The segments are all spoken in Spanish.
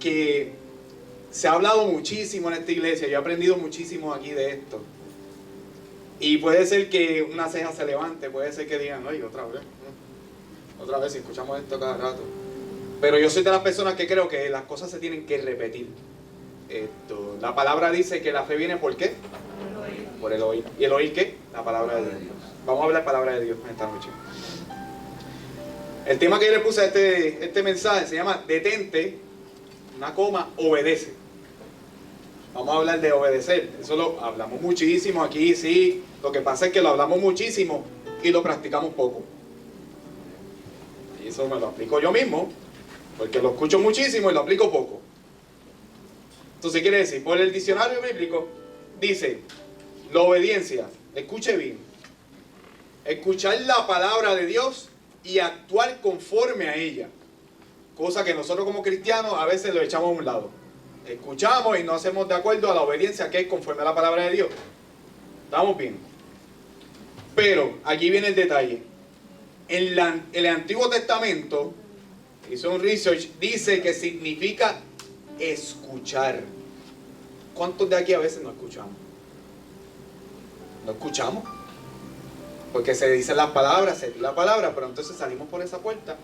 que se ha hablado muchísimo en esta iglesia. Yo he aprendido muchísimo aquí de esto. Y puede ser que una ceja se levante, puede ser que digan, oye, otra vez, si escuchamos esto cada rato. Pero yo soy de las personas que creo que las cosas se tienen que repetir. La palabra dice que la fe viene ¿por qué? Por el oír. ¿Y el oír qué? La palabra de Dios. Vamos a hablar palabra de Dios esta noche. El tema que yo le puse a este mensaje se llama detente, una coma, obedece. Vamos a hablar de obedecer. Eso lo hablamos muchísimo aquí, sí. Lo que pasa es que lo hablamos muchísimo y lo practicamos poco. Y eso me lo aplico yo mismo, porque lo escucho muchísimo y lo aplico poco. Entonces quiere decir, por el diccionario bíblico, dice, la obediencia, escuche bien, escuchar la palabra de Dios y actuar conforme a ella. Cosa que nosotros como cristianos a veces lo echamos a un lado. Escuchamos y no hacemos de acuerdo a la obediencia que es conforme a la palabra de Dios. ¿Estamos bien? Pero aquí viene el detalle. En el Antiguo Testamento, hizo un research, dice que significa escuchar. ¿Cuántos de aquí a veces no escuchamos? No escuchamos. Porque se dicen las palabras, se dice la palabra, pero entonces salimos por esa puerta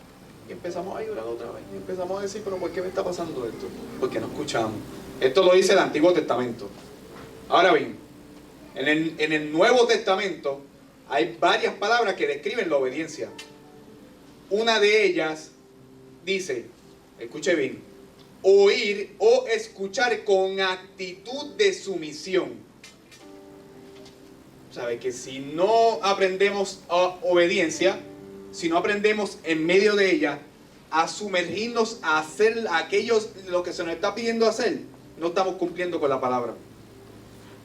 y empezamos a llorar otra vez. Y empezamos a decir, pero ¿por qué me está pasando esto? Porque no escuchamos. Esto lo dice el Antiguo Testamento. Ahora bien, en el Nuevo Testamento hay varias palabras que describen la obediencia. Una de ellas dice, escuche bien, oír o escuchar con actitud de sumisión. ¿Sabe? Que si no aprendemos obediencia, si no aprendemos en medio de ella a sumergirnos a hacer lo que se nos está pidiendo hacer, no estamos cumpliendo con la palabra.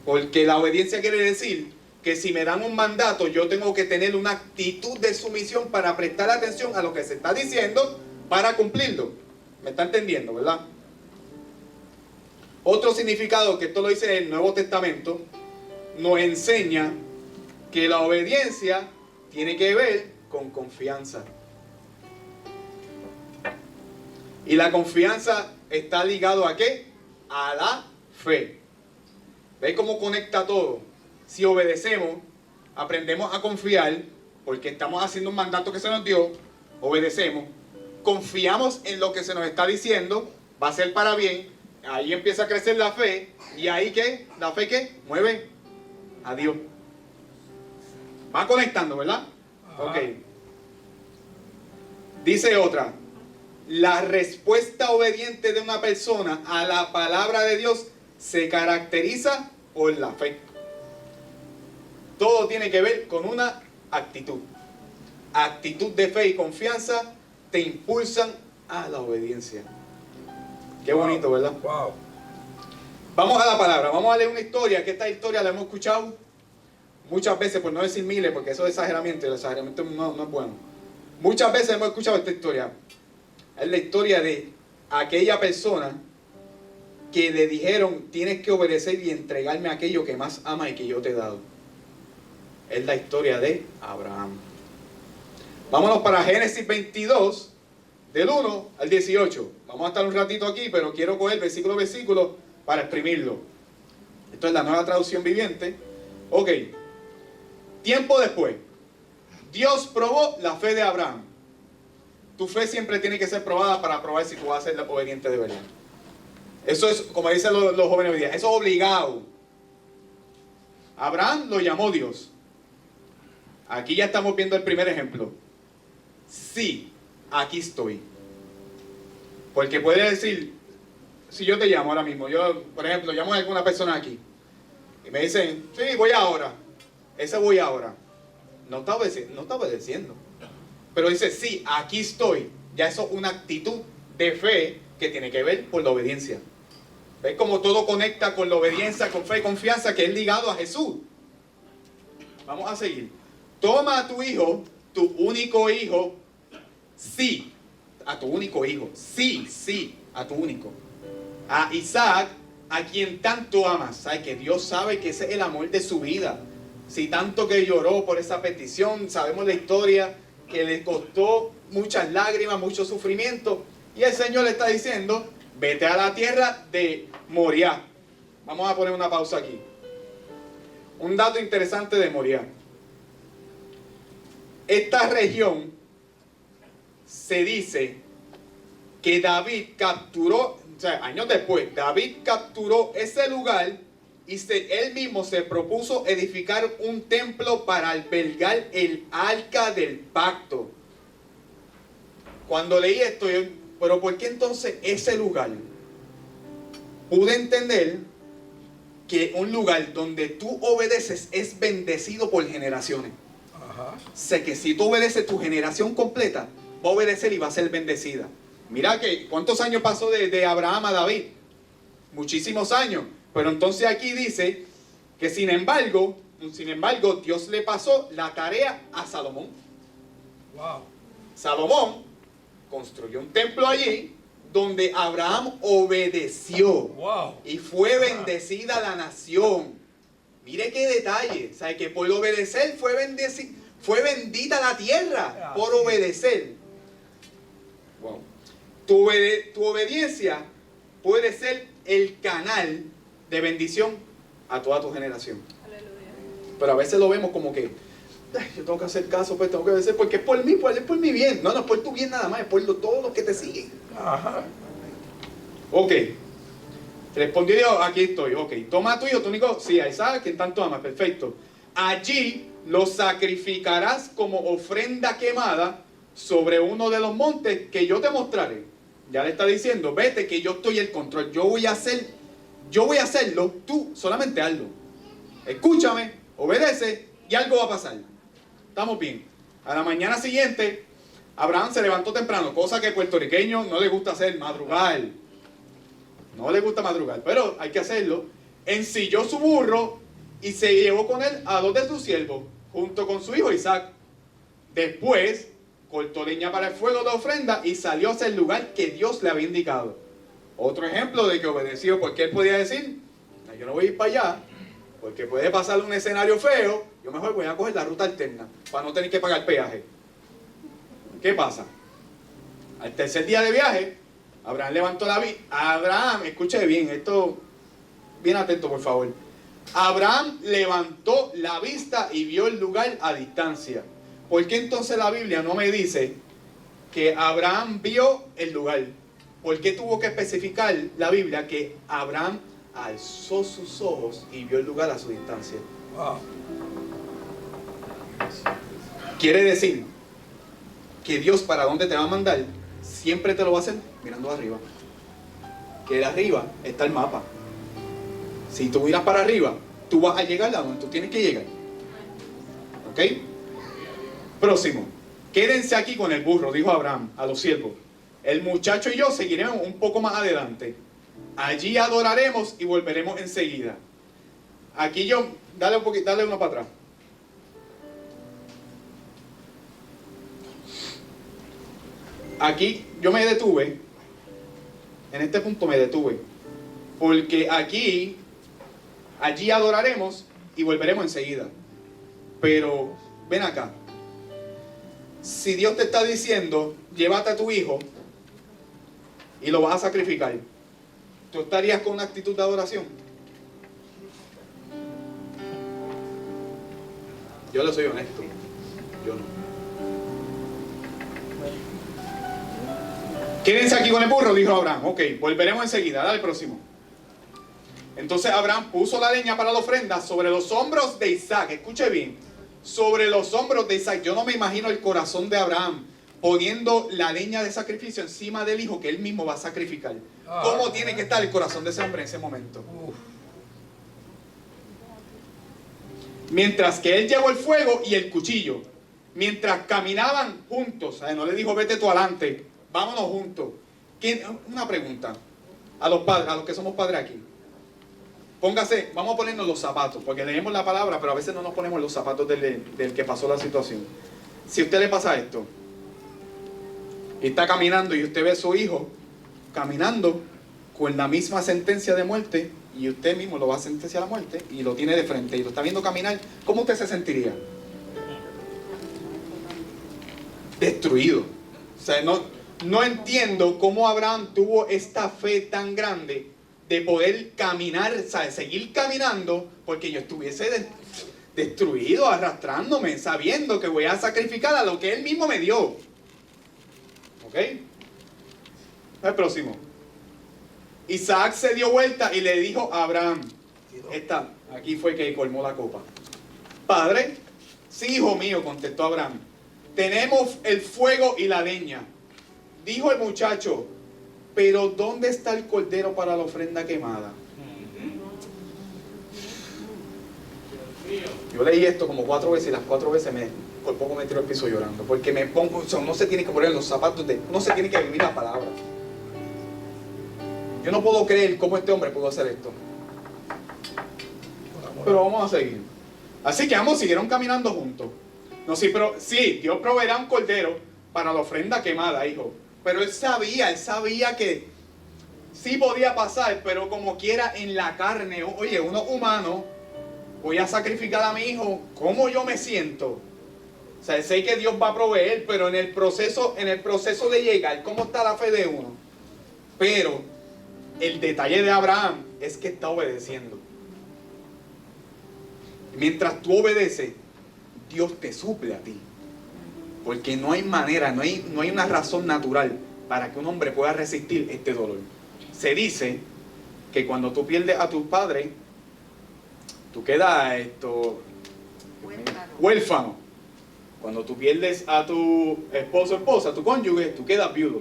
Porque la obediencia quiere decir que si me dan un mandato, yo tengo que tener una actitud de sumisión para prestar atención a lo que se está diciendo para cumplirlo. ¿Me está entendiendo, verdad? Otro significado, que esto lo dice el Nuevo Testamento, nos enseña que la obediencia tiene que ver con confianza. Y la confianza está ligado ¿a qué? A la fe. ¿Veis cómo conecta todo? Si obedecemos, aprendemos a confiar, porque estamos haciendo un mandato que se nos dio, obedecemos, confiamos en lo que se nos está diciendo, va a ser para bien, ahí empieza a crecer la fe, y ahí ¿qué? ¿La fe qué? Mueve a Dios. Va conectando, ¿verdad? Ok. Dice otra, la respuesta obediente de una persona a la palabra de Dios se caracteriza por la fe. Todo tiene que ver con una actitud. Actitud de fe y confianza te impulsan a la obediencia. Qué bonito, ¿verdad? Wow. Vamos a la palabra, vamos a leer una historia, que esta historia la hemos escuchado muchas veces, por no decir miles, porque eso es exageramiento, y el exageramiento no es bueno. Muchas veces hemos escuchado esta historia. Es la historia de aquella persona que le dijeron, tienes que obedecer y entregarme aquello que más amas y que yo te he dado. Es la historia de Abraham. Vámonos para Génesis 22, del 1 al 18. Vamos a estar un ratito aquí, pero quiero coger versículo a versículo para exprimirlo. Esto es la Nueva Traducción Viviente. Ok. Tiempo después, Dios probó la fe de Abraham. Tu fe siempre tiene que ser probada para probar si tú vas a ser obediente de verdad. Eso es, como dicen los jóvenes hoy día, eso es obligado. Abraham lo llamó Dios. Aquí ya estamos viendo el primer ejemplo. Sí, aquí estoy. Porque puede decir, si yo te llamo ahora mismo, yo, por ejemplo, llamo a alguna persona aquí y me dicen, sí, voy ahora. Ese voy ahora. No está obedeciendo. Pero dice, sí, aquí estoy. Ya eso es una actitud de fe que tiene que ver con la obediencia. ¿Ves cómo todo conecta con la obediencia, con fe y confianza, que es ligado a Jesús? Vamos a seguir. Toma a tu hijo, tu único hijo, sí, a tu único hijo, sí, a tu único. A Isaac, a quien tanto amas. ¿Sabes? Que Dios sabe que ese es el amor de su vida. Si tanto que lloró por esa petición, sabemos la historia, que le costó muchas lágrimas, mucho sufrimiento. Y el Señor le está diciendo, vete a la tierra de Moriah. Vamos a poner una pausa aquí. Un dato interesante de Moriah. Esta región se dice que David capturó, o sea, años después, David capturó ese lugar y él mismo se propuso edificar un templo para albergar el arca del pacto. Cuando leí esto, pero ¿por qué entonces ese lugar? Pude entender que un lugar donde tú obedeces es bendecido por generaciones. Ajá. Sé que si tú obedeces, tu generación completa va a obedecer y va a ser bendecida. Mira que cuántos años pasó de Abraham a David. Muchísimos años. Pero entonces aquí dice que sin embargo, Dios le pasó la tarea a Salomón. Wow. Salomón construyó un templo allí donde Abraham obedeció. Wow. Y fue bendecida la nación. Mire qué detalle. O sea, que por obedecer fue bendita la tierra. Por obedecer. Wow. Tu obediencia puede ser el canal de bendición a toda tu generación. Aleluya. Pero a veces lo vemos como que yo tengo que hacer caso, pues tengo que obedecer porque es por mí, pues es por mi bien. No, no es por tu bien nada más, es por todos los que te siguen. Ajá. Ok. Respondió Dios, aquí estoy. Ok. Toma a tu hijo, tu único. Sí, a Isaac, quien tanto ama. Perfecto. Allí lo sacrificarás como ofrenda quemada sobre uno de los montes que yo te mostraré. Ya le está diciendo, vete que yo estoy en control. Yo voy a hacerlo, tú solamente hazlo. Escúchame, obedece y algo va a pasar. Estamos bien. A la mañana siguiente, Abraham se levantó temprano, cosa que puertorriqueño no le gusta hacer, madrugar. No le gusta madrugar, pero hay que hacerlo. Ensilló su burro y se llevó con él a 2 de sus siervos, junto con su hijo Isaac. Después cortó leña para el fuego de ofrenda y salió hacia el lugar que Dios le había indicado. Otro ejemplo de que obedeció, porque él podía decir, no, yo no voy a ir para allá, porque puede pasar un escenario feo, yo mejor voy a coger la ruta alterna, para no tener que pagar peaje. ¿Qué pasa? Al tercer día de viaje, Abraham levantó la vista. Abraham, escuche bien, esto, bien atento por favor. Abraham levantó la vista y vio el lugar a distancia. ¿Por qué entonces la Biblia no me dice que Abraham vio el lugar? ¿Por qué tuvo que especificar la Biblia que Abraham alzó sus ojos y vio el lugar a su distancia? Wow. Quiere decir que Dios, para dónde te va a mandar, siempre te lo va a hacer mirando arriba. Que de arriba está el mapa. Si tú miras para arriba, tú vas a llegar a donde tú tienes que llegar. ¿Ok? Próximo. Quédense aquí con el burro, dijo Abraham a los siervos. El muchacho y yo seguiremos un poco más adelante. Allí adoraremos y volveremos enseguida. Aquí yo, dale un poquito, dale uno para atrás. Aquí yo me detuve, en este punto me detuve, porque allí adoraremos y volveremos enseguida. Pero ven acá, si Dios te está diciendo, llévate a tu hijo y lo vas a sacrificar, ¿tú estarías con una actitud de adoración? Yo le soy honesto, yo no. Quédense aquí con el burro, dijo Abraham. Ok, volveremos enseguida. Dale el próximo. Entonces Abraham puso la leña para la ofrenda sobre los hombros de Isaac. Escuche bien. Sobre los hombros de Isaac. Yo no me imagino el corazón de Abraham poniendo la leña de sacrificio encima del hijo que él mismo va a sacrificar. ¿Cómo tiene que estar el corazón de ese hombre en ese momento? Mientras que él llevó el fuego y el cuchillo. Mientras caminaban juntos. No le dijo vete tú adelante. Vámonos juntos. Una pregunta a los padres, a los que somos padres aquí. Póngase, vamos a ponernos los zapatos, porque leemos la palabra, pero a veces no nos ponemos los zapatos del que pasó la situación. Si a usted le pasa esto, y está caminando y usted ve a su hijo caminando con la misma sentencia de muerte, y usted mismo lo va a sentenciar a la muerte, y lo tiene de frente, y lo está viendo caminar, ¿cómo usted se sentiría? Destruido. O sea, No entiendo cómo Abraham tuvo esta fe tan grande de poder caminar, ¿sabes? Seguir caminando, porque yo estuviese destruido, arrastrándome, sabiendo que voy a sacrificar a lo que él mismo me dio. ¿Ok? El próximo. Isaac se dio vuelta y le dijo a Abraham, aquí fue que colmó la copa. Padre, sí, hijo mío, contestó Abraham, tenemos el fuego y la leña. Dijo el muchacho, pero ¿dónde está el cordero para la ofrenda quemada? Yo leí esto como 4 veces y las 4 veces por poco me tiro al piso llorando, porque me pongo, no se tiene que poner los zapatos no se tiene que vivir la palabra. Yo no puedo creer cómo este hombre pudo hacer esto. Pero vamos a seguir. Así que ambos siguieron caminando juntos. No, sí, pero sí, Dios proveerá un cordero para la ofrenda quemada, hijo. Pero él sabía que sí podía pasar, pero como quiera en la carne, oye, uno humano, voy a sacrificar a mi hijo, ¿cómo yo me siento? O sea, sé que Dios va a proveer, pero en el proceso de llegar, ¿cómo está la fe de uno? Pero el detalle de Abraham es que está obedeciendo. Mientras tú obedeces, Dios te suple a ti. Porque no hay manera, no hay una razón natural para que un hombre pueda resistir este dolor. Se dice que cuando tú pierdes a tu padre, tú quedas huérfano. Cuando tú pierdes a tu esposo o esposa, a tu cónyuge, tú quedas viudo.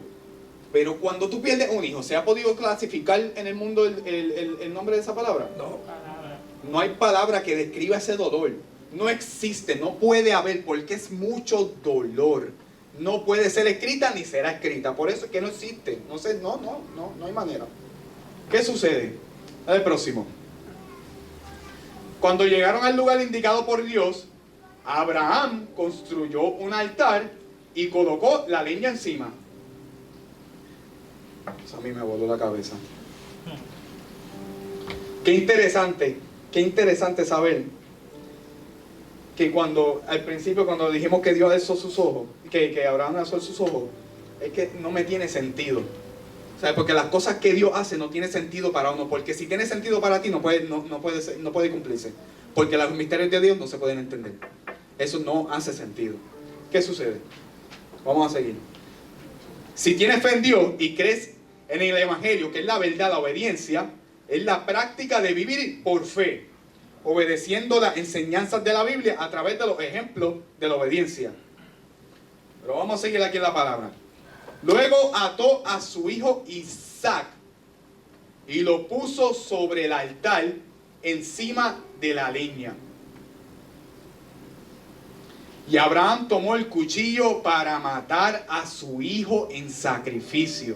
Pero cuando tú pierdes un hijo, ¿se ha podido clasificar en el mundo el nombre de esa palabra? No. No hay palabra que describa ese dolor. No existe, no puede haber, porque es mucho dolor. No puede ser escrita ni será escrita. Por eso es que no existe. No hay manera. ¿Qué sucede? El próximo. Cuando llegaron al lugar indicado por Dios, Abraham construyó un altar y colocó la leña encima. Eso a mí me voló la cabeza. Qué interesante saber que al principio cuando dijimos que Dios alzó sus ojos, que Abraham alzó sus ojos, es que no me tiene sentido. ¿Sabes? Porque las cosas que Dios hace no tienen sentido para uno, porque si tiene sentido para ti no puede cumplirse, porque los misterios de Dios no se pueden entender. Eso no hace sentido. ¿Qué sucede? Vamos a seguir. Si tienes fe en Dios y crees en el Evangelio, que es la verdad, la obediencia, es la práctica de vivir por fe, obedeciendo las enseñanzas de la Biblia a través de los ejemplos de la obediencia. Pero vamos a seguir aquí en la palabra. Luego ató a su hijo Isaac y lo puso sobre el altar encima de la leña. Y Abraham tomó el cuchillo para matar a su hijo en sacrificio.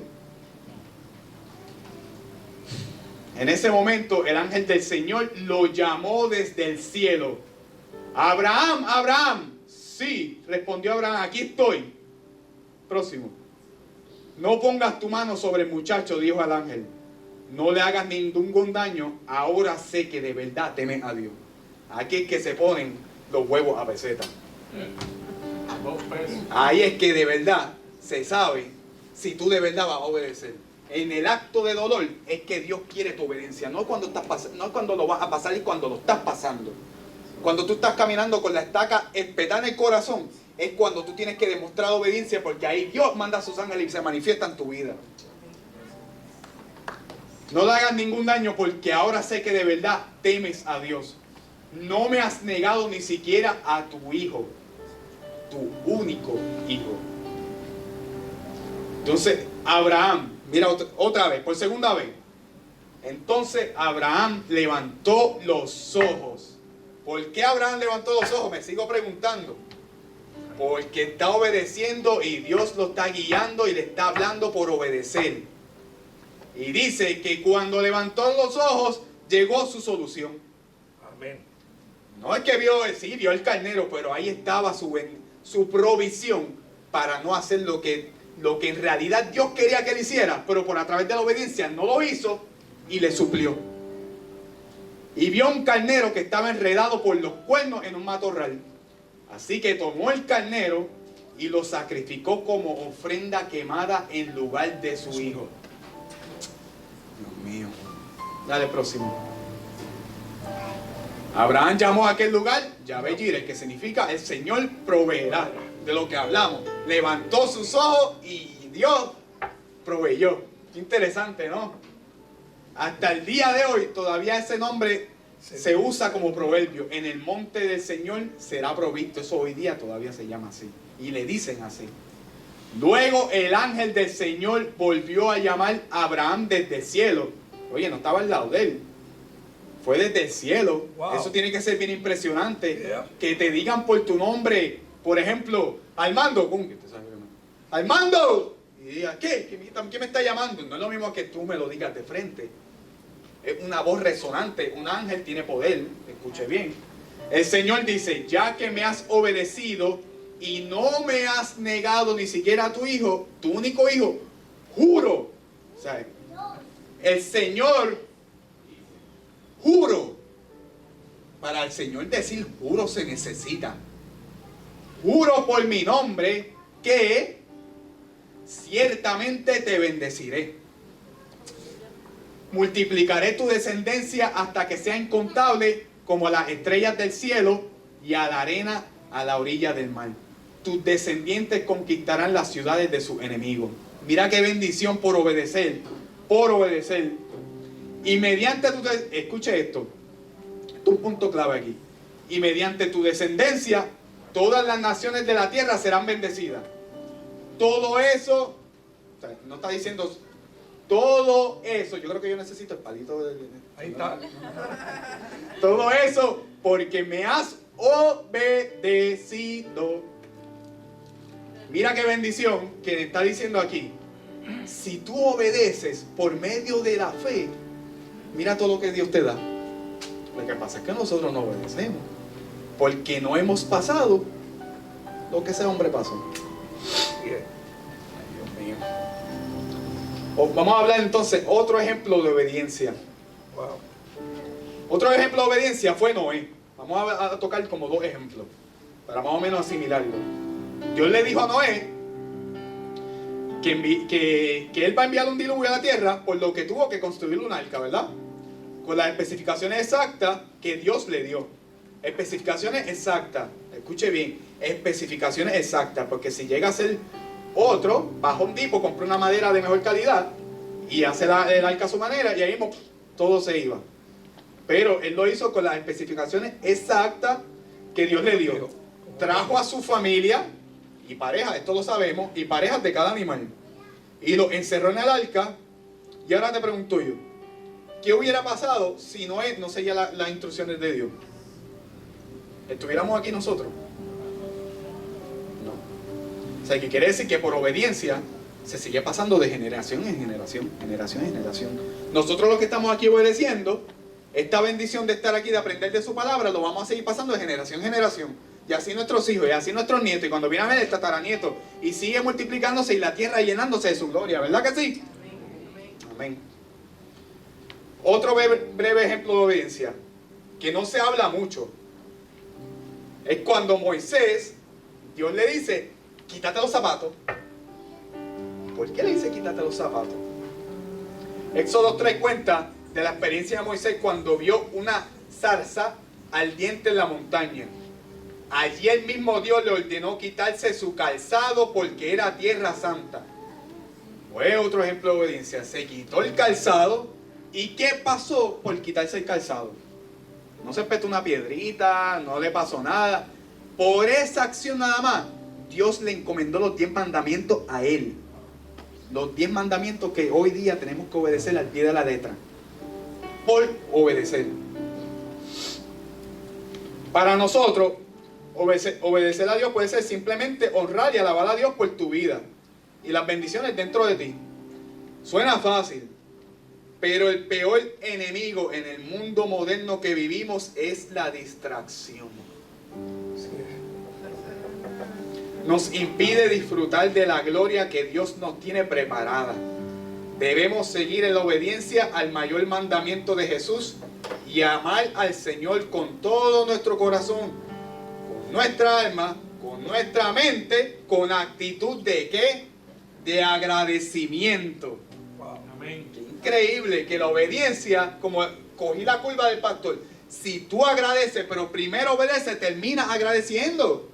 En ese momento el ángel del Señor lo llamó desde el cielo. Abraham, Abraham. Sí, respondió Abraham, aquí estoy. Próximo. No pongas tu mano sobre el muchacho, dijo al ángel. No le hagas ningún daño. Ahora sé que de verdad temes a Dios. Aquí es que se ponen los huevos a peseta. Ahí es que de verdad se sabe si tú de verdad vas a obedecer. En el acto de dolor es que Dios quiere tu obediencia, no cuando lo vas a pasar y cuando lo estás pasando. Cuando tú estás caminando con la estaca espetada en el corazón, es cuando tú tienes que demostrar obediencia, porque ahí Dios manda a sus ángeles y se manifiesta en tu vida. No le hagas ningún daño, porque ahora sé que de verdad temes a Dios. No me has negado ni siquiera a tu hijo, tu único hijo. Entonces Abraham, mira otra vez, por segunda vez. Entonces Abraham levantó los ojos. ¿Por qué Abraham levantó los ojos? Me sigo preguntando. Porque está obedeciendo y Dios lo está guiando y le está hablando por obedecer. Y dice que cuando levantó los ojos, llegó su solución. Amén. No es que vio el carnero, pero ahí estaba su provisión para no hacer lo que en realidad Dios quería que él hiciera, pero por a través de la obediencia no lo hizo y le suplió. Y vio un carnero que estaba enredado por los cuernos en un matorral. Así que tomó el carnero, y lo sacrificó como ofrenda quemada en lugar de su hijo. Dios mío. Dale, próximo. Abraham llamó a aquel lugar Yahvé Jireh, que significa el Señor proveerá, de lo que hablamos. Levantó sus ojos y Dios proveyó. Qué interesante, ¿no? Hasta el día de hoy todavía ese nombre se usa como proverbio. En el monte del Señor será provisto. Eso hoy día todavía se llama así. Y le dicen así. Luego el ángel del Señor volvió a llamar a Abraham desde el cielo. Oye, no estaba al lado de él. Fue desde el cielo. Wow. Eso tiene que ser bien impresionante. Yeah. Que te digan por tu nombre. Por ejemplo, Armando. Armando. Y diga, ¿qué me está llamando? No es lo mismo que tú me lo digas de frente. Es una voz resonante. Un ángel tiene poder. Escuche bien. El Señor dice, ya que me has obedecido y no me has negado ni siquiera a tu hijo, tu único hijo, juro. O sea, el Señor, juro. Para el Señor decir juro se necesita. Juro por mi nombre que ciertamente te bendeciré. Multiplicaré tu descendencia hasta que sea incontable como las estrellas del cielo y a la arena a la orilla del mar. Tus descendientes conquistarán las ciudades de sus enemigos. Mira qué bendición por obedecer. Por obedecer. Y mediante tu... Escuche esto. Esto es un punto clave aquí. Y mediante tu descendencia, todas las naciones de la tierra serán bendecidas. Todo eso... O sea, no está diciendo... Todo eso... Yo creo que yo necesito el palito de... Ahí está. Todo eso porque me has obedecido. Mira qué bendición que está diciendo aquí. Si tú obedeces por medio de la fe, mira todo lo que Dios te da. Lo que pasa es que nosotros no obedecemos porque no hemos pasado lo que ese hombre pasó. Ay, Dios mío. Vamos a hablar entonces otro ejemplo de obediencia. Wow. Otro ejemplo de obediencia fue Noé. Vamos a tocar como dos ejemplos para más o menos asimilarlo. Dios le dijo a Noé que él va a enviar un diluvio a la tierra, por lo que tuvo que construir un arca, ¿verdad? Con las especificaciones exactas que Dios le dio. Especificaciones exactas. Escuche bien, especificaciones exactas, porque si llega a ser otro, baja un tipo, compra una madera de mejor calidad y hace el arca a su manera y ahí mismo todo se iba. Pero él lo hizo con las especificaciones exactas que Dios le dio. Trajo a su familia y parejas, esto lo sabemos, y parejas de cada animal. Y lo encerró en el arca. Y ahora te pregunto yo, ¿qué hubiera pasado si Noé no seguía las instrucciones de Dios? ¿Estuviéramos aquí nosotros? No. O sea, que quiere decir que por obediencia se sigue pasando de generación en generación, generación en generación. Nosotros los que estamos aquí obedeciendo, esta bendición de estar aquí, de aprender de su palabra, lo vamos a seguir pasando de generación en generación. Y así nuestros hijos, y así nuestros nietos, y cuando viene a ver el tataranieto, y sigue multiplicándose y la tierra llenándose de su gloria, ¿verdad que sí? Amén. Otro breve ejemplo de obediencia, que no se habla mucho, es cuando Moisés, Dios le dice, quítate los zapatos. ¿Por qué le dice quítate los zapatos? Éxodo 3 cuenta de la experiencia de Moisés cuando vio una zarza ardiente en la montaña. Allí el mismo Dios le ordenó quitarse su calzado porque era tierra santa. Fue otro ejemplo de obediencia. Se quitó el calzado. ¿Y qué pasó por quitarse el calzado? No se petó una piedrita, no le pasó nada. Por esa acción nada más, Dios le encomendó los 10 mandamientos a él. Los 10 mandamientos que hoy día tenemos que obedecer al pie de la letra. Por obedecer. Para nosotros, obedecer a Dios puede ser simplemente honrar y alabar a Dios por tu vida y las bendiciones dentro de ti. Suena fácil, pero el peor enemigo en el mundo moderno que vivimos es la distracción. Nos impide disfrutar de la gloria que Dios nos tiene preparada. Debemos seguir en la obediencia al mayor mandamiento de Jesús y amar al Señor con todo nuestro corazón, con nuestra alma con nuestra mente, con actitud de ¿qué? De agradecimiento. Amén. Qué increíble que la obediencia, como cogí la curva del pastor, si tú agradeces, pero primero obedeces, terminas agradeciendo.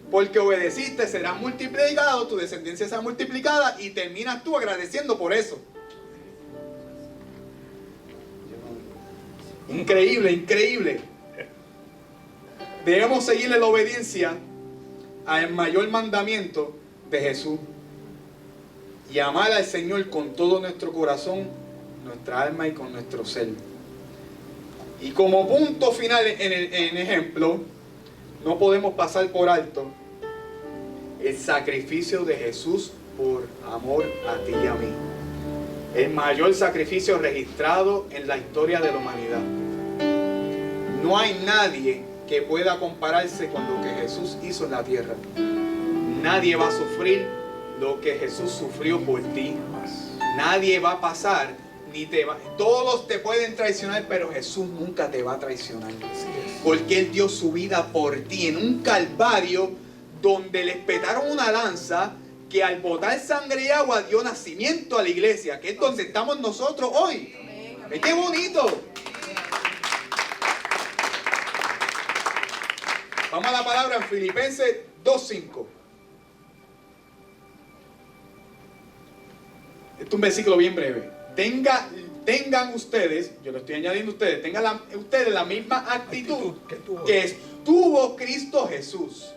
Porque obedeciste, serás multiplicado, tu descendencia será multiplicada y terminas tú agradeciendo por eso. Increíble, increíble. Debemos seguirle la obediencia al mayor mandamiento de Jesús y amar al Señor con todo nuestro corazón, nuestra alma y con nuestro ser. Y como punto final en ejemplo, no podemos pasar por alto el sacrificio de Jesús por amor a ti y a mí. El mayor sacrificio registrado en la historia de la humanidad. No hay nadie que pueda compararse con lo que Jesús hizo en la tierra. Nadie va a sufrir lo que Jesús sufrió por ti. Nadie va a pasar, todos te pueden traicionar, pero Jesús nunca te va a traicionar. Porque Él dio su vida por ti en un calvario donde le espetaron una lanza que al botar sangre y agua dio nacimiento a la iglesia, que es donde estamos nosotros hoy. ¿Ves qué bonito? Vamos a la palabra en Filipenses 2:5. Este es un versículo bien breve. Tengan ustedes, yo lo estoy añadiendo a ustedes, tengan ustedes la misma actitud que estuvo Cristo Jesús.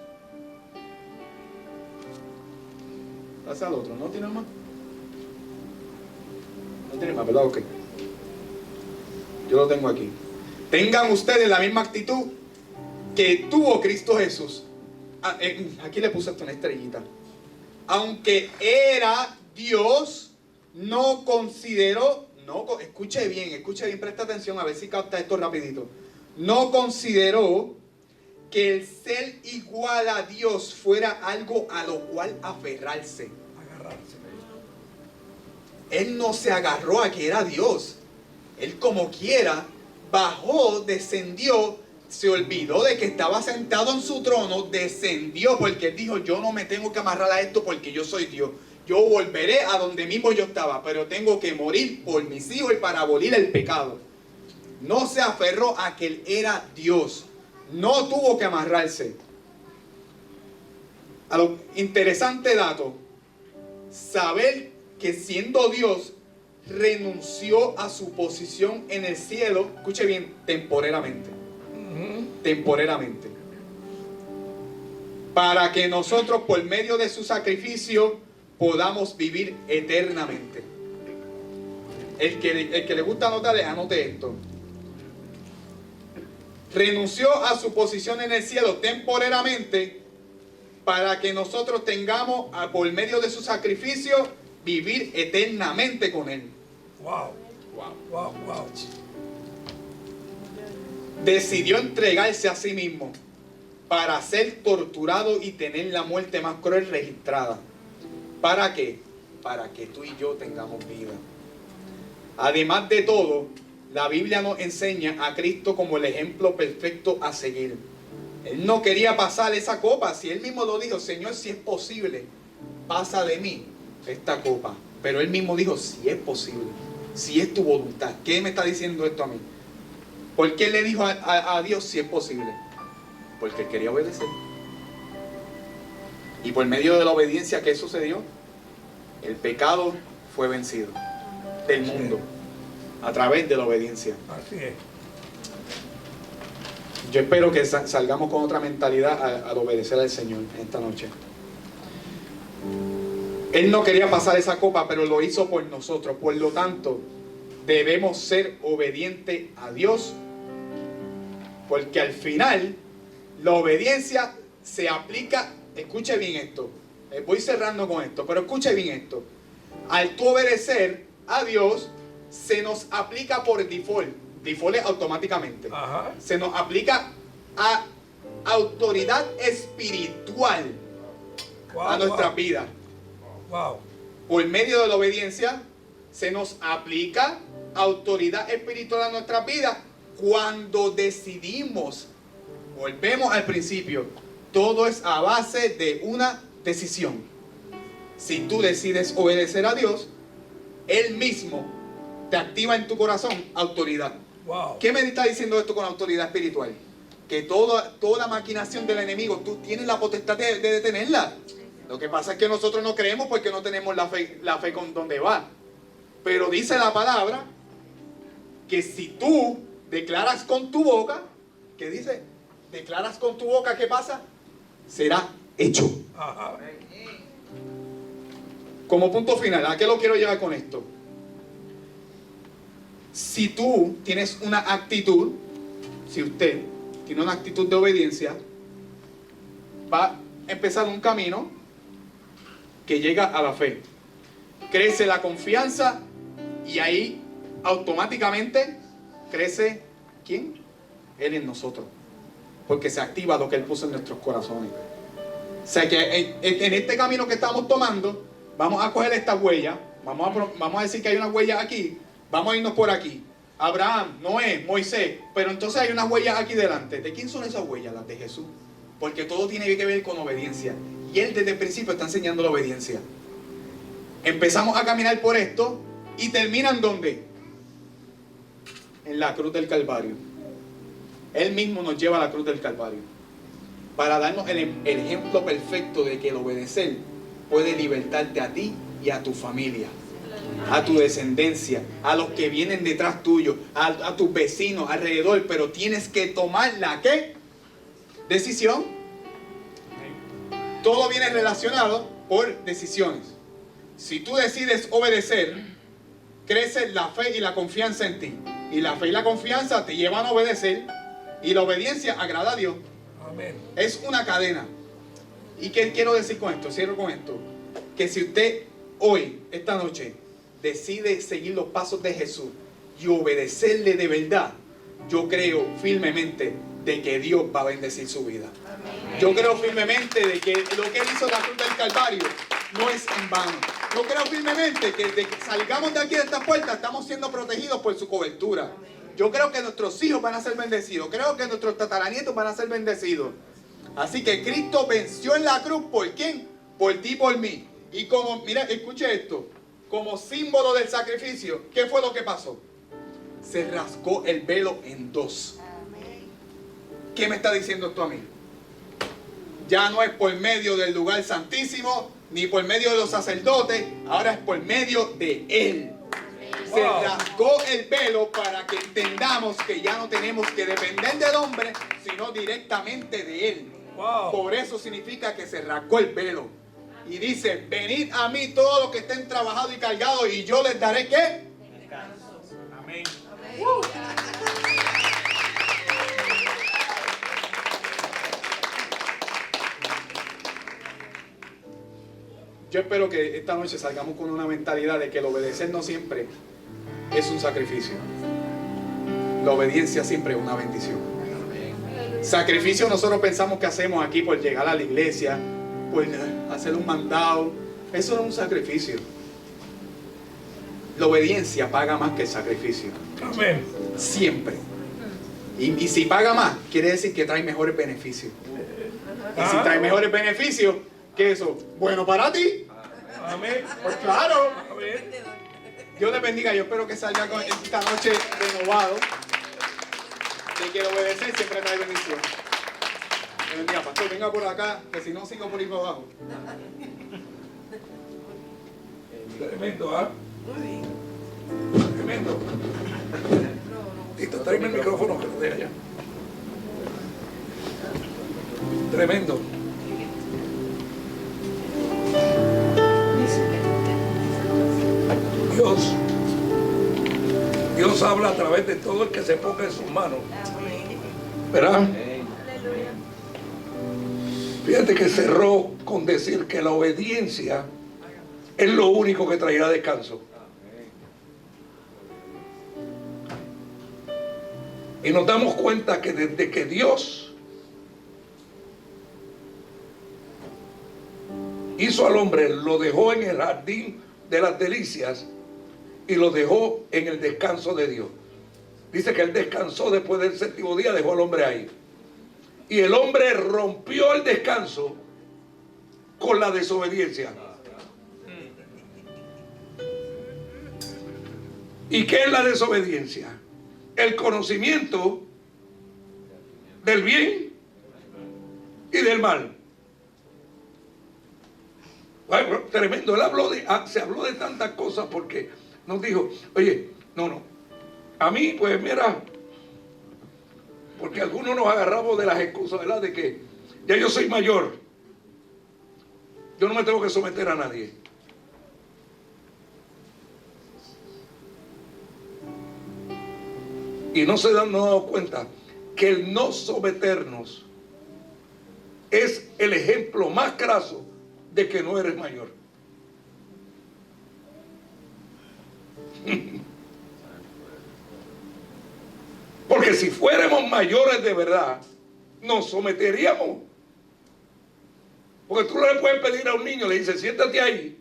Pasa al otro, ¿no tiene más? No tiene más, ¿verdad? Ok. Yo lo tengo aquí. Tengan ustedes la misma actitud que tuvo Cristo Jesús. Aquí le puse hasta una estrellita. Aunque era Dios, no consideró, escuche bien, presta atención a ver si capta esto rapidito. No consideró que el ser igual a Dios fuera algo a lo cual aferrarse. Él no se agarró a que era Dios. Él como quiera bajó, descendió, se olvidó de que estaba sentado en su trono, descendió porque Él dijo, yo no me tengo que amarrar a esto porque yo soy Dios. Yo volveré a donde mismo yo estaba, pero tengo que morir por mis hijos y para abolir el pecado. No se aferró a que Él era Dios. No tuvo que amarrarse. A lo interesante dato, saber que siendo Dios renunció a su posición en el cielo, escuche bien, temporeramente. Temporeramente. Para que nosotros por medio de su sacrificio podamos vivir eternamente. El que le gusta anotar, anote esto. Renunció a su posición en el cielo temporeramente para que nosotros tengamos, por medio de su sacrificio, vivir eternamente con Él. Wow. Decidió entregarse a sí mismo para ser torturado y tener la muerte más cruel registrada. ¿Para qué? Para que tú y yo tengamos vida. Además de todo, la Biblia nos enseña a Cristo como el ejemplo perfecto a seguir. Él no quería pasar esa copa. Si Él mismo lo dijo, Señor, si es posible, pasa de mí esta copa. Pero Él mismo dijo, si es posible, si es tu voluntad. ¿Qué me está diciendo esto a mí? ¿Por qué le dijo a Dios si es posible? Porque Él quería obedecer. Y por medio de la obediencia, ¿qué sucedió? El pecado fue vencido del mundo a través de la obediencia. Así es. Yo espero que salgamos con otra mentalidad al obedecer al Señor esta noche. Él no quería pasar esa copa, pero lo hizo por nosotros. Por lo tanto, debemos ser obedientes a Dios, porque al final la obediencia se aplica. Escuche bien esto. Voy cerrando con esto, pero escuche bien esto. Al tú obedecer a Dios, se nos aplica por default. Default es automáticamente. Ajá. Se nos aplica a autoridad espiritual a nuestra vida. Wow. Por medio de la obediencia, se nos aplica autoridad espiritual a nuestra vida cuando decidimos, volvemos al principio, Todo es a base de una decisión. Si tú decides obedecer a Dios, Él mismo te activa en tu corazón autoridad. Wow. ¿Qué me está diciendo esto con autoridad espiritual? Que toda maquinación del enemigo, tú tienes la potestad de detenerla. Lo que pasa es que nosotros no creemos porque no tenemos la fe con donde va. Pero dice la palabra que si tú declaras con tu boca, ¿qué dice? Declaras con tu boca, ¿qué pasa? Será hecho. Ajá. Como punto final, ¿a qué lo quiero llevar con esto? Si tú tienes una actitud, si usted tiene una actitud de obediencia, va a empezar un camino que llega a la fe. Crece la confianza y ahí automáticamente crece, ¿quién? Él en nosotros. Porque se activa lo que Él puso en nuestros corazones. O sea que en este camino que estamos tomando, vamos a coger esta huella, vamos a decir que hay una huella aquí, vamos a irnos por aquí. Abraham, Noé, Moisés, pero entonces hay unas huellas aquí delante. ¿De quién son esas huellas? Las de Jesús. Porque todo tiene que ver con obediencia. Y Él desde el principio está enseñando la obediencia. Empezamos a caminar por esto y terminan ¿dónde? En la cruz del Calvario. Él mismo nos lleva a la cruz del Calvario para darnos el ejemplo perfecto de que el obedecer puede libertarte a ti y a tu familia, a tu descendencia, a los que vienen detrás tuyo, a tus vecinos alrededor, pero tienes que tomar la ¿qué? Decisión. Todo viene relacionado por decisiones. Si tú decides obedecer, crece la fe y la confianza en ti. Y la fe y la confianza te llevan a obedecer. Y la obediencia agrada a Dios. Amén. Es una cadena. ¿Y qué quiero decir con esto? Cierro con esto. Que si usted hoy, esta noche, decide seguir los pasos de Jesús y obedecerle de verdad, yo creo firmemente de que Dios va a bendecir su vida. Yo creo firmemente de que lo que Él hizo en la cruz del Calvario no es en vano. Yo creo firmemente que desde que salgamos de aquí de esta puerta estamos siendo protegidos por su cobertura. Yo creo que nuestros hijos van a ser bendecidos. Creo que nuestros tataranietos van a ser bendecidos. Así que Cristo venció en la cruz. ¿Por quién? Por ti y por mí. Y como, mira, escuche esto. Como símbolo del sacrificio, ¿qué fue lo que pasó? Se rasgó el velo en dos. ¿Qué me está diciendo esto a mí? Ya no es por medio del lugar santísimo, ni por medio de los sacerdotes, ahora es por medio de Él. Se rasgó el velo para que entendamos que ya no tenemos que depender del hombre, sino directamente de Él. Wow. Por eso significa que se rasgó el velo. Y dice, venid a mí todos los que estén trabajados y cargados, y yo les daré ¿qué? Descanso. Amén. Yo espero que esta noche salgamos con una mentalidad de que el obedecer no siempre es un sacrificio. La obediencia siempre es una bendición. Sacrificio nosotros pensamos que hacemos aquí por llegar a la iglesia, por hacer un mandado. Eso no es un sacrificio. La obediencia paga más que el sacrificio. Amén. Siempre. Y si paga más, quiere decir que trae mejores beneficios. Y si trae mejores beneficios, ¿qué es eso? Bueno para ti. Amén. Pues claro. Amén. Dios les bendiga. Yo espero que salga esta noche renovado de que el obedecer siempre trae bendición. Dios bendiga, pastor. Venga por acá, que si no sigo por ahí para abajo. Tremendo, ¿ah? Tremendo. Tito, tráeme el micrófono que lo deja allá. Tremendo. Dios habla a través de todo el que se ponga en sus manos. ¿Verdad? Fíjate que cerró con decir que la obediencia es lo único que traerá descanso. Y nos damos cuenta que desde que Dios hizo al hombre, lo dejó en el jardín de las delicias y lo dejó en el descanso de Dios. Dice que Él descansó después del séptimo día, dejó al hombre ahí. Y el hombre rompió el descanso con la desobediencia. ¿Y qué es la desobediencia? El conocimiento del bien y del mal. Bueno, tremendo. Él se habló de tantas cosas porque nos dijo, oye, no. A mí, pues mira, porque algunos nos agarramos de las excusas, ¿verdad? De que ya yo soy mayor. Yo no me tengo que someter a nadie. Y no se han dado cuenta que el no someternos es el ejemplo más craso de que no eres mayor. Porque si fuéramos mayores de verdad, nos someteríamos. Porque tú no le puedes pedir a un niño, le dices, siéntate ahí,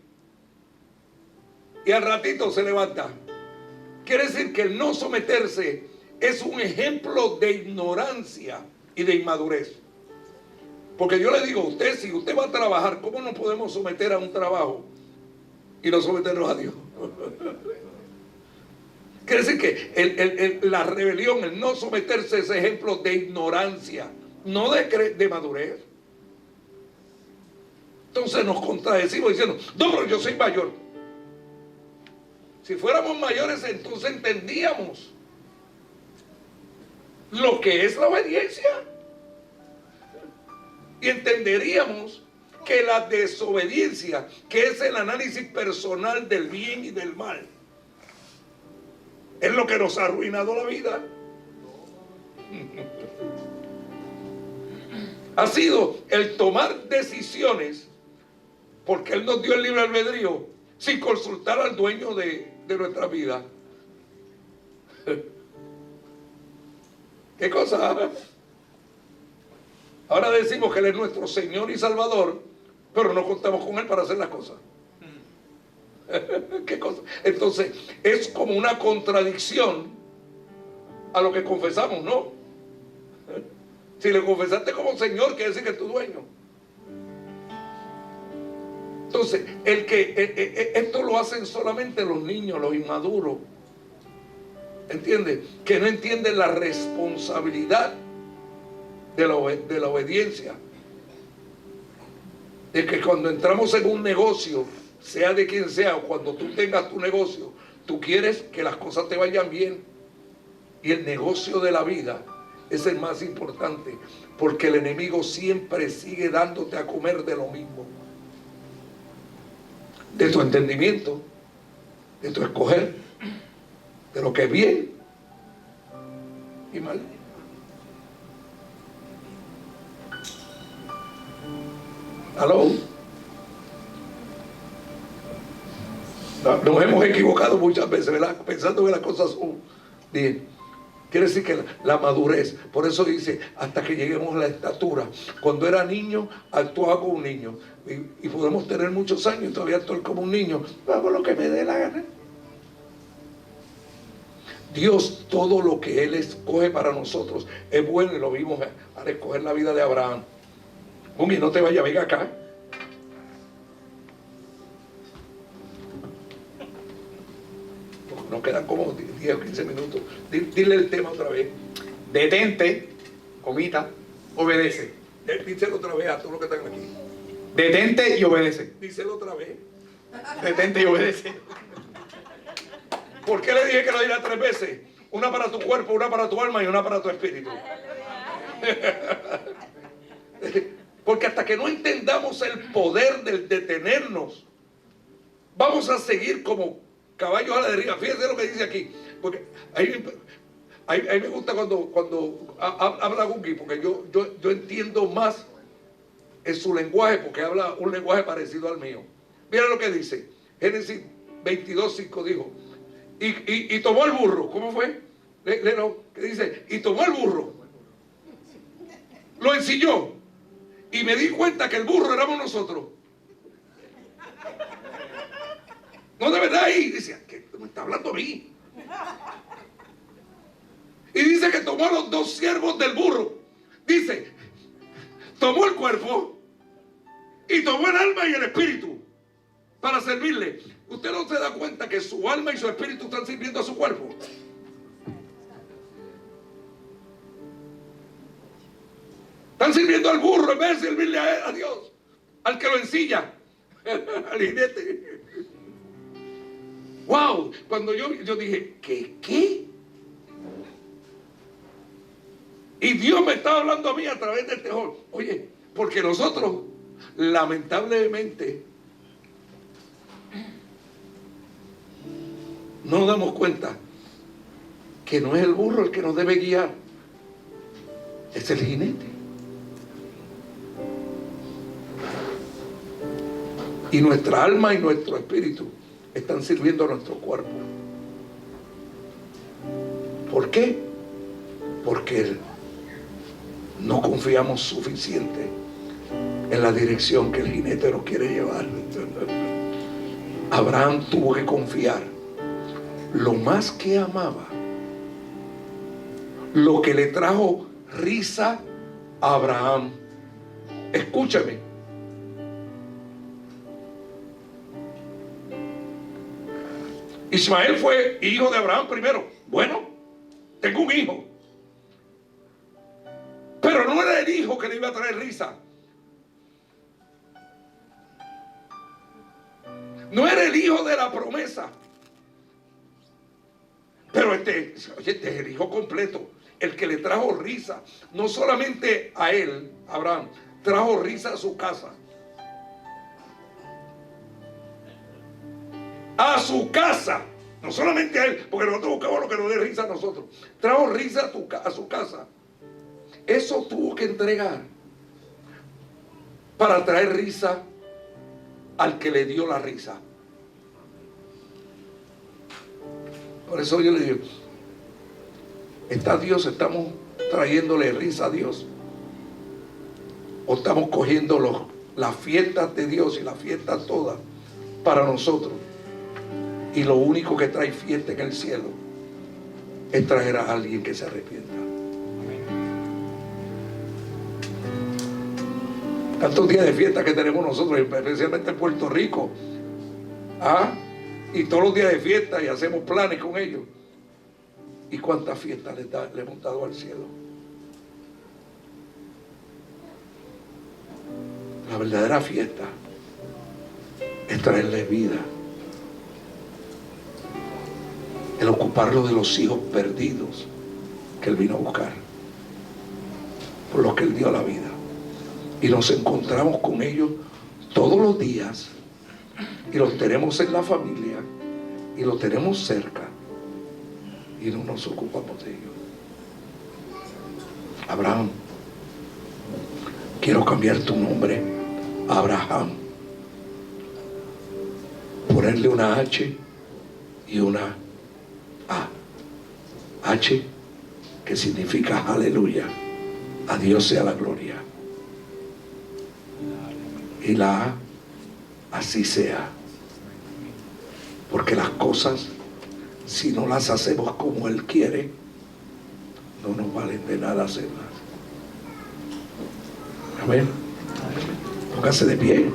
y al ratito se levanta. Quiere decir que el no someterse es un ejemplo de ignorancia y de inmadurez. Porque yo le digo a usted, si usted va a trabajar, ¿cómo nos podemos someter a un trabajo y no someternos a Dios? Quiere decir que la rebelión, el no someterse es ejemplo de ignorancia, no de madurez. Entonces nos contradecimos diciendo, no, pero yo soy mayor. Si fuéramos mayores, entonces entendíamos lo que es la obediencia. Y entenderíamos que la desobediencia, que es el análisis personal del bien y del mal, es lo que nos ha arruinado la vida. Ha sido el tomar decisiones, porque Él nos dio el libre albedrío, sin consultar al dueño de nuestra vida. ¿Qué cosa? Ahora decimos que Él es nuestro Señor y Salvador, pero no contamos con Él para hacer las cosas. ¿Qué cosa? Entonces, es como una contradicción a lo que confesamos, ¿no? Si le confesaste como Señor, quiere decir que es tu dueño. Entonces, esto lo hacen solamente los niños, los inmaduros. ¿Entiendes? Que no entienden la responsabilidad de la obediencia. De que cuando entramos en un negocio, sea de quien sea, o cuando tú tengas tu negocio, tú quieres que las cosas te vayan bien. Y el negocio de la vida es el más importante, porque el enemigo siempre sigue dándote a comer de lo mismo. De tu entendimiento, de tu escoger, de lo que es bien y mal. ¿Aló? Nos hemos equivocado muchas veces, ¿verdad? Pensando que las cosas son bien. Quiere decir que la madurez, por eso dice, hasta que lleguemos a la estatura. Cuando era niño, actuaba como un niño. Y podemos tener muchos años y todavía actuar como un niño. Hago lo que me dé la gana. Dios, todo lo que Él escoge para nosotros es bueno, y lo vimos al escoger la vida de Abraham. Mumi, no te vayas, venga acá. Nos quedan como 10 o 15 minutos. Dile el tema otra vez. Detente, comita, obedece. Díselo otra vez a todos los que están aquí. Detente y obedece. Díselo otra vez. Detente y obedece. ¿Por qué le dije que lo diera 3 veces? Una para tu cuerpo, una para tu alma y una para tu espíritu. Porque hasta que no entendamos el poder del detenernos, vamos a seguir como caballos a la deriva. Fíjense lo que dice aquí. Porque ahí me gusta cuando habla Gungi, porque yo entiendo más en su lenguaje, porque habla un lenguaje parecido al mío. Mira lo que dice. Génesis 22:5 dijo. Y tomó el burro. ¿Cómo fue? Léelo, que dice, y tomó el burro. Lo ensilló. Y me di cuenta que el burro éramos nosotros. No, de verdad, ahí dice, ¿qué me está hablando a mí? Y dice que tomó a los 2 siervos del burro. Dice, tomó el cuerpo y tomó el alma y el espíritu para servirle. ¿Usted no se da cuenta que su alma y su espíritu están sirviendo a su cuerpo? Están sirviendo al burro en vez de servirle a Dios, al que lo ensilla, al jinete. Wow, cuando yo dije, ¿qué? Y Dios me estaba hablando a mí a través del tejón. Oye, porque nosotros, lamentablemente, no nos damos cuenta que no es el burro el que nos debe guiar, es el jinete. Y nuestra alma y nuestro espíritu están sirviendo a nuestro cuerpo. ¿Por qué? Porque no confiamos suficiente en la dirección que el jinete nos quiere llevar. Abraham tuvo que confiar lo más que amaba, lo que le trajo risa a Abraham. Escúchame. Ismael fue hijo de Abraham primero. Bueno, tengo un hijo. Pero no era el hijo que le iba a traer risa. No era el hijo de la promesa. Pero este es el hijo completo. El que le trajo risa. No solamente a él, Abraham, trajo risa a su casa. A su casa, no solamente a él, porque nosotros buscamos lo que nos dé risa a nosotros. Trajo risa a su casa. Eso tuvo que entregar para traer risa al que le dio la risa. Por eso yo le digo, ¿está Dios? ¿Estamos trayéndole risa a Dios? ¿O estamos cogiendo las fiestas de Dios y las fiestas todas para nosotros? Y lo único que trae fiesta en el cielo es traer a alguien que se arrepienta. Tantos días de fiesta que tenemos nosotros, especialmente en Puerto Rico. Y todos los días de fiesta y hacemos planes con ellos. ¿Y cuántas fiestas le hemos dado al cielo? La verdadera fiesta es traerle vida. El ocuparlo de los hijos perdidos que Él vino a buscar, por los que Él dio la vida. Y nos encontramos con ellos todos los días, y los tenemos en la familia, y los tenemos cerca, y no nos ocupamos de ellos. Abraham, quiero cambiar tu nombre a Abraham, ponerle una H y una A. H, que significa aleluya, a Dios sea la gloria. Y la A, así sea. Porque las cosas, si no las hacemos como Él quiere, no nos valen de nada hacerlas. Amén. Póngase de pie.